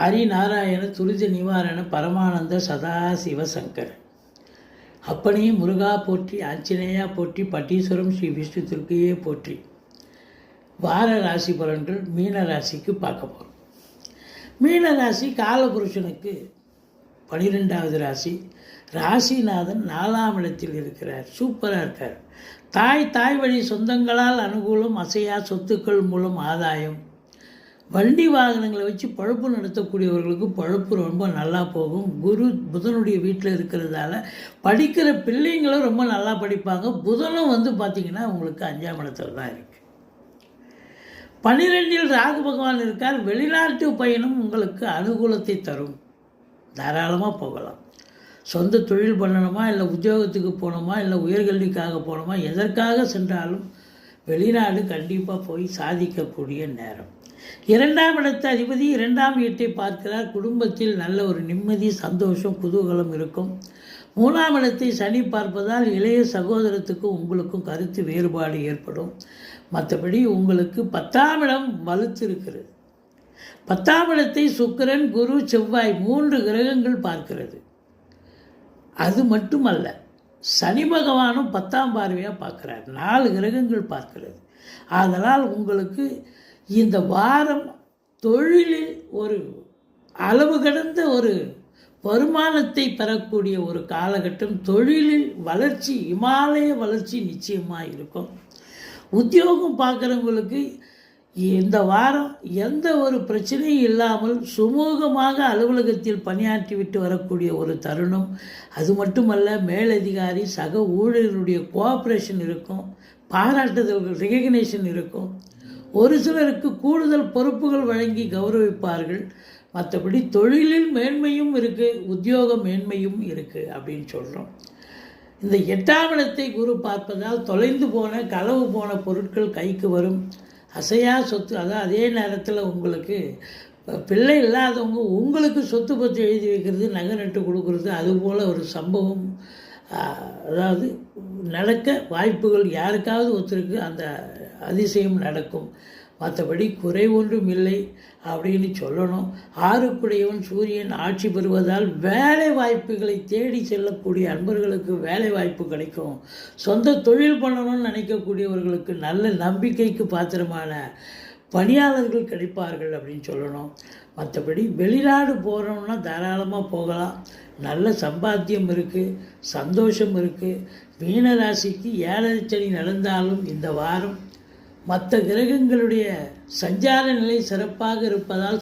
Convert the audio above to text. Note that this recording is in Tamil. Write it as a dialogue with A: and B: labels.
A: ஹரிநாராயண துரித நிவாரண பரமானந்த சதாசிவசங்கர். அப்பனே முருகா போற்றி, ஆஞ்சநேயா போற்றி, பட்டீஸ்வரம் ஸ்ரீ விஷ்ணு துர்க்கையே போற்றி. வார ராசி பலன்கள் மீன ராசிக்கு பார்க்க போகிறோம். மீன ராசி காலபுருஷனுக்கு 12வது ராசி. ராசிநாதன் 4ஆம் இடத்தில் இருக்கிறார். சூப்பராக இருக்கார். தாய் வழி சொந்தங்களால் அனுகூலம், அசையா சொத்துக்கள் மூலம் ஆதாயம், வண்டி வாகனங்களை வச்சு பழப்பு நடத்தக்கூடியவர்களுக்கு பழப்பு ரொம்ப நல்லா போகும். புதனுடைய வீட்டில் இருக்கிறதால படிக்கிற பிள்ளைங்களும் ரொம்ப நல்லா படிப்பாங்க. புதனும் பார்த்திங்கன்னா உங்களுக்கு 5ஆம் இடத்துல தான் இருக்குது. 12இல் ராகு பகவான் இருக்கார். வெளிநாட்டு பயணம் உங்களுக்கு அனுகூலத்தை தரும். தாராளமாக போகலாம். சொந்த தொழில் பண்ணணுமா, இல்லை உத்தியோகத்துக்கு போகணுமா, இல்லை உயர்கல்விக்காக போகணுமா, எதற்காக சென்றாலும் வெளிநாடு கண்டிப்பாக போய் சாதிக்கக்கூடிய நேரம். 2ஆம் இடத்து அதிபதி 2ஆம் வீட்டை பார்க்கிறார். குடும்பத்தில் நல்ல ஒரு நிம்மதி, சந்தோஷம், குதூகலம் இருக்கும். 3ஆம் இடத்தை சனி பார்ப்பதால் இளைய சகோதரத்துக்கு உங்களுக்கும் கருத்து வேறுபாடு ஏற்படும். மற்றபடி உங்களுக்கு 10ஆம் இடம் வலுத்து இருக்கிறது. 10ஆம் இடத்தை சுக்கிரன், குரு, செவ்வாய் 3 கிரகங்கள் பார்க்கிறது. அது மட்டுமல்ல, சனி பகவானும் 10ஆம் பார்வையாக பார்க்குறார். 4 கிரகங்கள் பார்க்கிறது. அதனால் உங்களுக்கு இந்த வாரம் தொழிலில் ஒரு அளவு கடந்த ஒரு வருமானத்தை பெறக்கூடிய ஒரு காலகட்டம். தொழிலில் வளர்ச்சி, இமாலய வளர்ச்சி நிச்சயமாக இருக்கும். உத்தியோகம் பார்க்குறவங்களுக்கு இந்த வாரம் எந்த ஒரு பிரச்சனையும் இல்லாமல் சுமூகமாக அலுவலகத்தில் பணியாற்றிவிட்டு வரக்கூடிய ஒரு தருணம். அது மட்டுமல்ல, மேலதிகாரி சக ஊழியர்களுடைய கோஆப்ரேஷன் இருக்கும். பாராட்டுதல்கள், ரெகக்னேஷன் இருக்கும். ஒரு சிலருக்கு கூடுதல் பொறுப்புகள் வழங்கி கௌரவிப்பார்கள். மற்றபடி தொழிலில் மேன்மையும் இருக்குது, உத்தியோக மேன்மையும் இருக்குது அப்படின்னு சொல்கிறோம். இந்த 8ஆம் இடத்தை குரு பார்ப்பதால் தொலைந்து போன, களவு போன பொருட்கள் கைக்கு வரும். அசையா சொத்து, அதாவது அதே நேரத்தில் உங்களுக்கு பிள்ளை இல்லாதவங்க உங்களுக்கு சொத்து பற்றி எழுதி வைக்கிறது, நகை நட்டு கொடுக்குறது, அதுபோல் ஒரு சம்பவம் அதாவது நடக்க வாய்ப்புகள், யாருக்காவது ஒருத்தருக்கு அந்த அதிசயம் நடக்கும். மற்றபடி குறை ஒன்றும் இல்லை அப்படின்னு சொல்லணும். 6க்குடையவன் சூரியன் ஆட்சி பெறுவதால் வேலை வாய்ப்புகளை தேடி செல்லக்கூடிய அன்பர்களுக்கு வேலை வாய்ப்பு கிடைக்கும். சொந்த தொழில் பண்ணணும்னு நினைக்கக்கூடியவர்களுக்கு நல்ல நம்பிக்கைக்கு பாத்திரமான பணியாளர்கள் கிடைப்பார்கள் அப்படின்னு சொல்லணும். மற்றபடி வெளிநாடு போகிறோம்னா தாராளமாக போகலாம். நல்ல சம்பாத்தியம் இருக்குது, சந்தோஷம் இருக்குது. மீனராசிக்கு 7 சனி நடந்தாலும் இந்த வாரம் மற்ற கிரகங்களுடைய சஞ்சார நிலை சிறப்பாக இருப்பதால்